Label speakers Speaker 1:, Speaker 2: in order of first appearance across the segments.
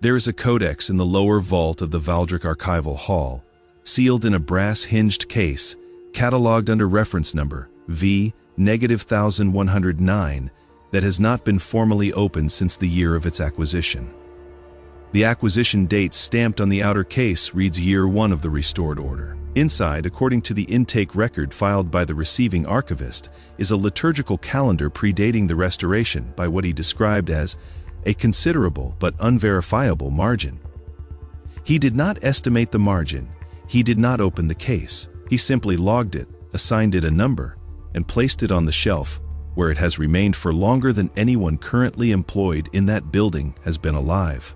Speaker 1: There is a codex in the lower vault of the Valdric Archival Hall, sealed in a brass-hinged case, catalogued under reference number V-1109, that has not been formally opened since the year of its acquisition. The acquisition date stamped on the outer case reads Year 1 of the Restored Order. Inside, according to the intake record filed by the receiving archivist, is a liturgical calendar predating the restoration by what he described as a considerable but unverifiable margin. He did not estimate the margin, he did not open the case, he simply logged it, assigned it a number, and placed it on the shelf, where it has remained for longer than anyone currently employed in that building has been alive.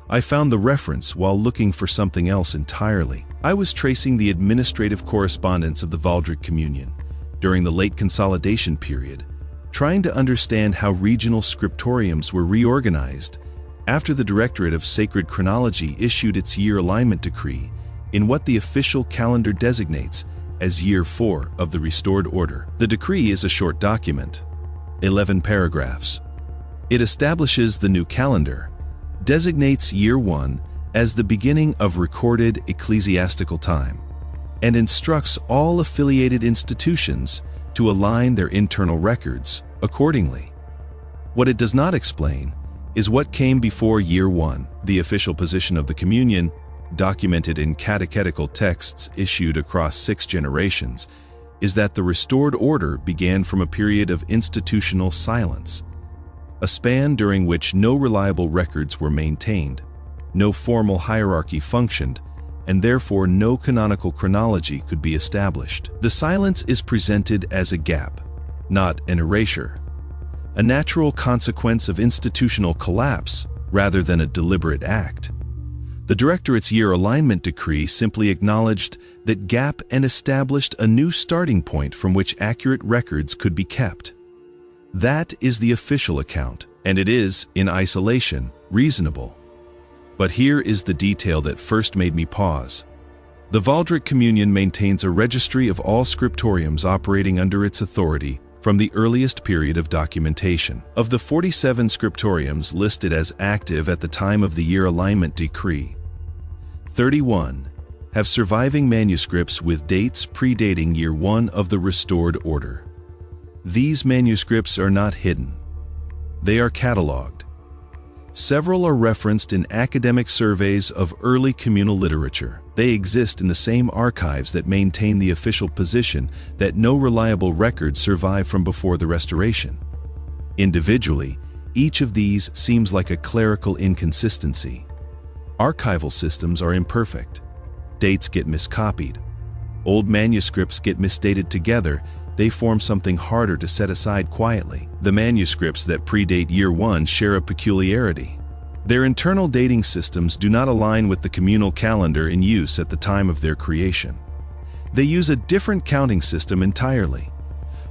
Speaker 1: I found the reference while looking for something else entirely. I was tracing the administrative correspondence of the Valdric Communion during the late consolidation period, trying to understand how regional scriptoriums were reorganized after the Directorate of Sacred Chronology issued its year alignment decree in what the official calendar designates as Year 4 of the Restored Order. The decree is a short document, 11 paragraphs. It establishes the new calendar, designates Year 1 as the beginning of recorded ecclesiastical time, and instructs all affiliated institutions to align their internal records accordingly. What it does not explain is what came before Year 1. The official position of the Communion, documented in catechetical texts issued across 6 generations, is that the Restored Order began from a period of institutional silence, a span during which no reliable records were maintained, no formal hierarchy functioned, and therefore no canonical chronology could be established. The silence is presented as a gap, not an erasure, a natural consequence of institutional collapse rather than a deliberate act. The Directorate's year alignment decree simply acknowledged that gap and established a new starting point from which accurate records could be kept. That is the official account, and it is, in isolation, reasonable. But here is the detail that first made me pause. The Valdric Communion maintains a registry of all scriptoriums operating under its authority from the earliest period of documentation. Of the 47 scriptoriums listed as active at the time of the year alignment decree, 31 have surviving manuscripts with dates predating Year 1 of the Restored Order. These manuscripts are not hidden. They are catalogued. Several are referenced in academic surveys of early communal literature. They exist in the same archives that maintain the official position that no reliable records survive from before the Restoration. Individually, each of these seems like a clerical inconsistency. Archival systems are imperfect. Dates get miscopied. Old manuscripts get misdated together. They form something harder to set aside quietly. The manuscripts that predate Year 1 share a peculiarity. Their internal dating systems do not align with the communal calendar in use at the time of their creation. They use a different counting system entirely,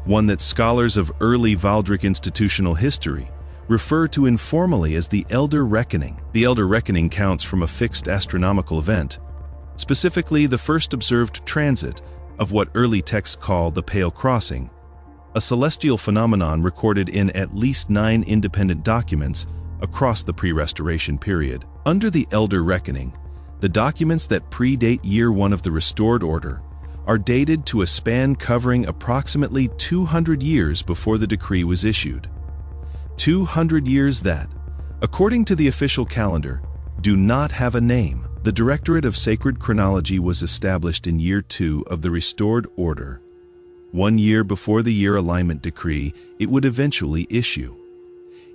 Speaker 1: one that scholars of early Valdric institutional history refer to informally as the Elder Reckoning. The Elder Reckoning counts from a fixed astronomical event, specifically the first observed transit of what early texts call the Pale Crossing, a celestial phenomenon recorded in at least 9 independent documents across the pre-Restoration period. Under the Elder Reckoning, the documents that predate Year 1 of the Restored Order are dated to a span covering approximately 200 years before the decree was issued. 200 years that, according to the official calendar, do not have a name. The Directorate of Sacred Chronology was established in Year 2 of the Restored Order, 1 year before the year alignment decree it would eventually issue.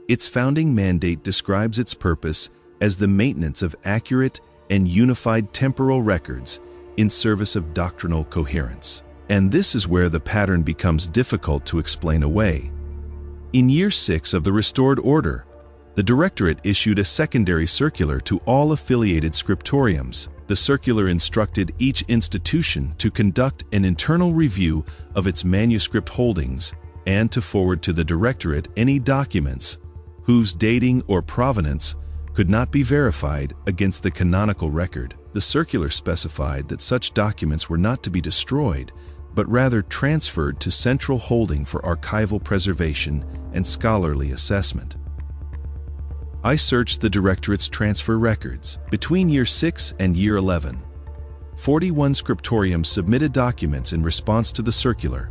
Speaker 1: Its founding mandate describes its purpose as the maintenance of accurate and unified temporal records in service of doctrinal coherence. And this is where the pattern becomes difficult to explain away. In Year 6 of the Restored Order, the Directorate issued a secondary circular to all affiliated scriptoriums. The circular instructed each institution to conduct an internal review of its manuscript holdings and to forward to the Directorate any documents whose dating or provenance could not be verified against the canonical record. The circular specified that such documents were not to be destroyed, but rather transferred to central holding for archival preservation and scholarly assessment. I searched the Directorate's transfer records. Between year 6 and year 11, 41 scriptoriums submitted documents in response to the circular.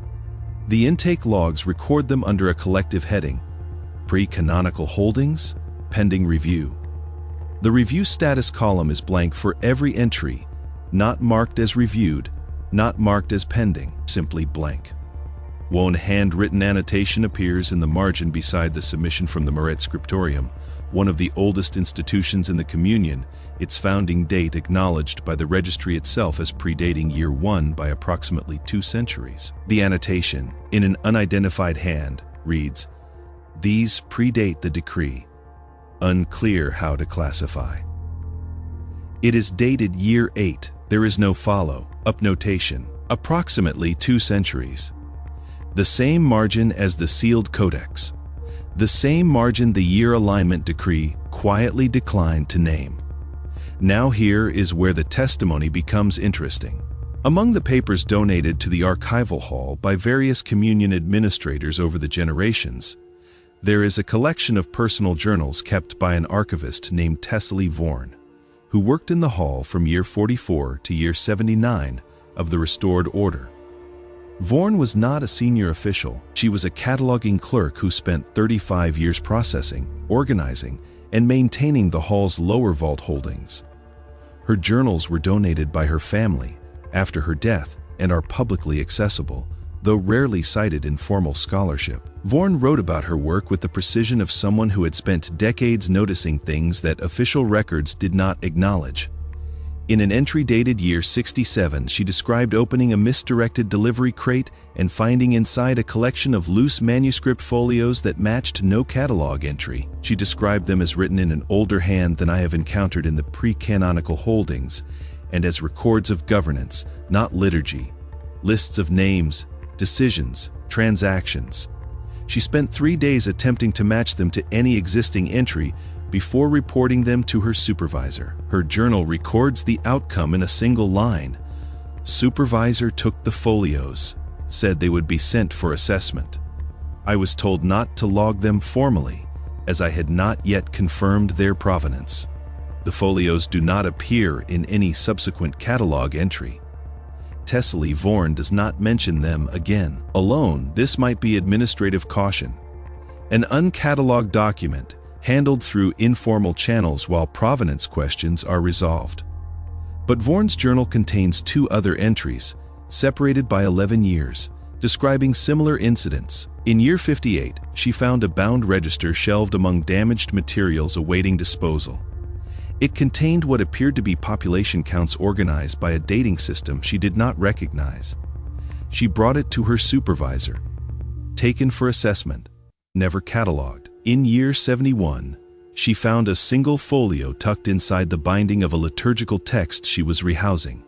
Speaker 1: The intake logs record them under a collective heading: Pre-Canonical Holdings, pending review. The review status column is blank for every entry, not marked as reviewed, not marked as pending, simply blank. One handwritten annotation appears in the margin beside the submission from the Muret Scriptorium, one of the oldest institutions in the Communion, its founding date acknowledged by the registry itself as predating year 1 by approximately 2 centuries. The annotation, in an unidentified hand, reads, "These predate the decree. Unclear how to classify." It is dated year 8. There is no follow-up notation. Approximately 2 centuries. The same margin as the sealed codex. The same margin the year alignment decree quietly declined to name. Now here is where the testimony becomes interesting. Among the papers donated to the Archival Hall by various Communion administrators over the generations, there is a collection of personal journals kept by an archivist named Tessaly Vorn, who worked in the hall from year 44 to year 79 of the restored order. Vorn was not a senior official. She was a cataloging clerk who spent 35 years processing, organizing, and maintaining the hall's lower vault holdings. Her journals were donated by her family after her death and are publicly accessible, though rarely cited in formal scholarship. Vorn wrote about her work with the precision of someone who had spent decades noticing things that official records did not acknowledge. In an entry dated year 67, she described opening a misdirected delivery crate and finding inside a collection of loose manuscript folios that matched no catalog entry. She described them as written in an older hand than I have encountered in the Pre-Canonical Holdings, and as records of governance, not liturgy, lists of names, decisions, transactions. She spent 3 days attempting to match them to any existing entry before reporting them to her supervisor. Her journal records the outcome in a single line. Supervisor took the folios, said they would be sent for assessment. I was told not to log them formally, as I had not yet confirmed their provenance. The folios do not appear in any subsequent catalog entry. Tessaly Vorn does not mention them again. Alone, this might be administrative caution. An uncatalogued document, handled through informal channels while provenance questions are resolved. But Vorn's journal contains 2 other entries, separated by 11 years, describing similar incidents. In year 58, she found a bound register shelved among damaged materials awaiting disposal. It contained what appeared to be population counts organized by a dating system she did not recognize. She brought it to her supervisor. Taken for assessment, never catalogued. In year 71, she found a single folio tucked inside the binding of a liturgical text she was rehousing.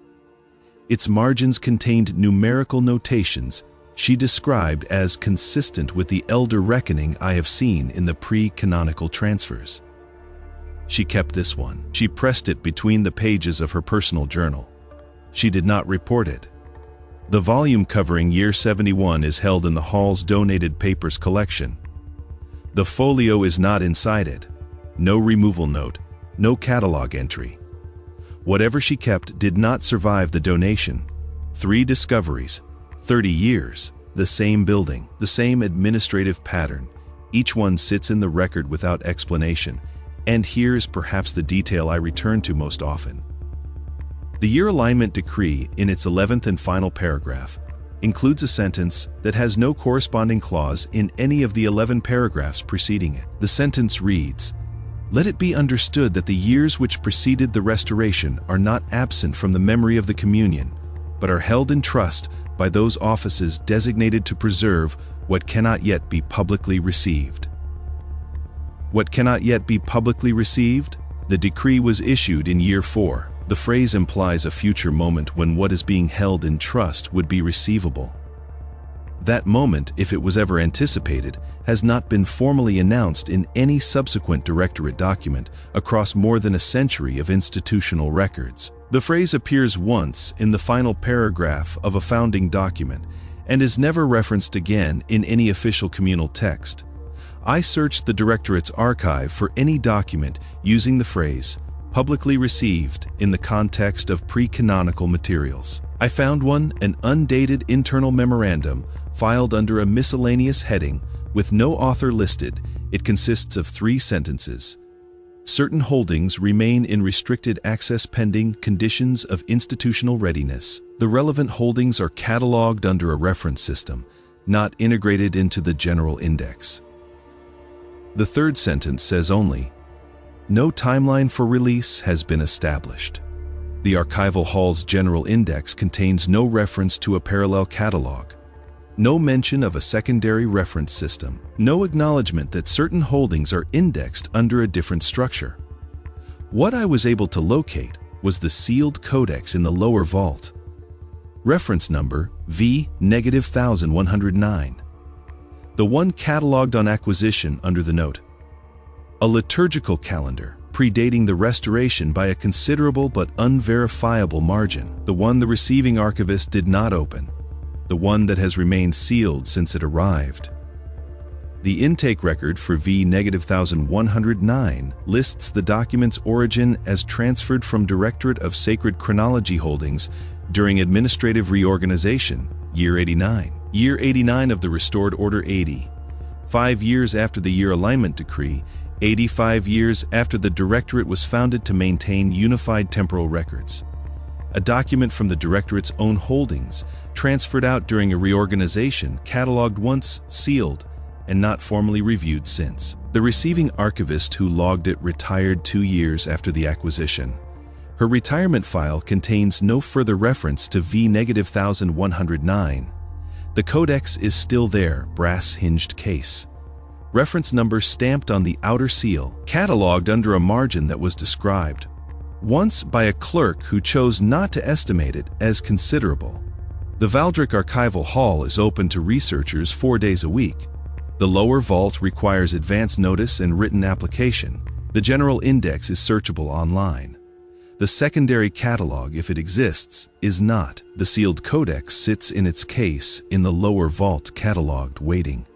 Speaker 1: Its margins contained numerical notations she described as consistent with the elder reckoning I have seen in the pre-canonical transfers. She kept this one. She pressed it between the pages of her personal journal. She did not report it. The volume covering year 71 is held in the Hall's donated papers collection. The folio is not inside it. No removal note, no catalog entry. Whatever she kept did not survive the donation. 3 discoveries, 30 years, the same building, the same administrative pattern. Each one sits in the record without explanation. And here is perhaps the detail I return to most often. The year alignment decree, in its 11th and final paragraph, includes a sentence that has no corresponding clause in any of the 11 paragraphs preceding it. The sentence reads, "Let it be understood that the years which preceded the restoration are not absent from the memory of the Communion, but are held in trust by those offices designated to preserve what cannot yet be publicly received." What cannot yet be publicly received? The decree was issued in year 4. The phrase implies a future moment when what is being held in trust would be receivable. That moment, if it was ever anticipated, has not been formally announced in any subsequent directorate document across more than a century of institutional records. The phrase appears once in the final paragraph of a founding document and is never referenced again in any official communal text. I searched the Directorate's archive for any document using the phrase publicly received in the context of pre-canonical materials. I found one, an undated internal memorandum filed under a miscellaneous heading with no author listed. It consists of 3 sentences. Certain holdings remain in restricted access pending conditions of institutional readiness. The relevant holdings are catalogued under a reference system, not integrated into the general index. The 3rd sentence says only, no timeline for release has been established. The Archival Hall's general index contains no reference to a parallel catalog, no mention of a secondary reference system, no acknowledgement that certain holdings are indexed under a different structure. What I was able to locate was the sealed codex in the lower vault. Reference number V-1109. The one catalogued on acquisition under the note. A liturgical calendar, predating the restoration by a considerable but unverifiable margin. The one the receiving archivist did not open. The one that has remained sealed since it arrived. The intake record for V-1109 lists the document's origin as transferred from Directorate of Sacred Chronology Holdings during administrative reorganization, year 89. Year 89 of the restored Order 80. 5 years after the year alignment decree, 85 years after the Directorate was founded to maintain unified temporal records. A document from the Directorate's own holdings, transferred out during a reorganization, catalogued once, sealed, and not formally reviewed since. The receiving archivist who logged it retired 2 years after the acquisition. Her retirement file contains no further reference to V-1109. The codex is still there, brass-hinged case. Reference number stamped on the outer seal, catalogued under a margin that was described once by a clerk who chose not to estimate it as considerable. The Valdric Archival Hall is open to researchers 4 days a week. The lower vault requires advance notice and written application. The general index is searchable online. The secondary catalog, if it exists, is not. The sealed codex sits in its case in the lower vault, catalogued, waiting.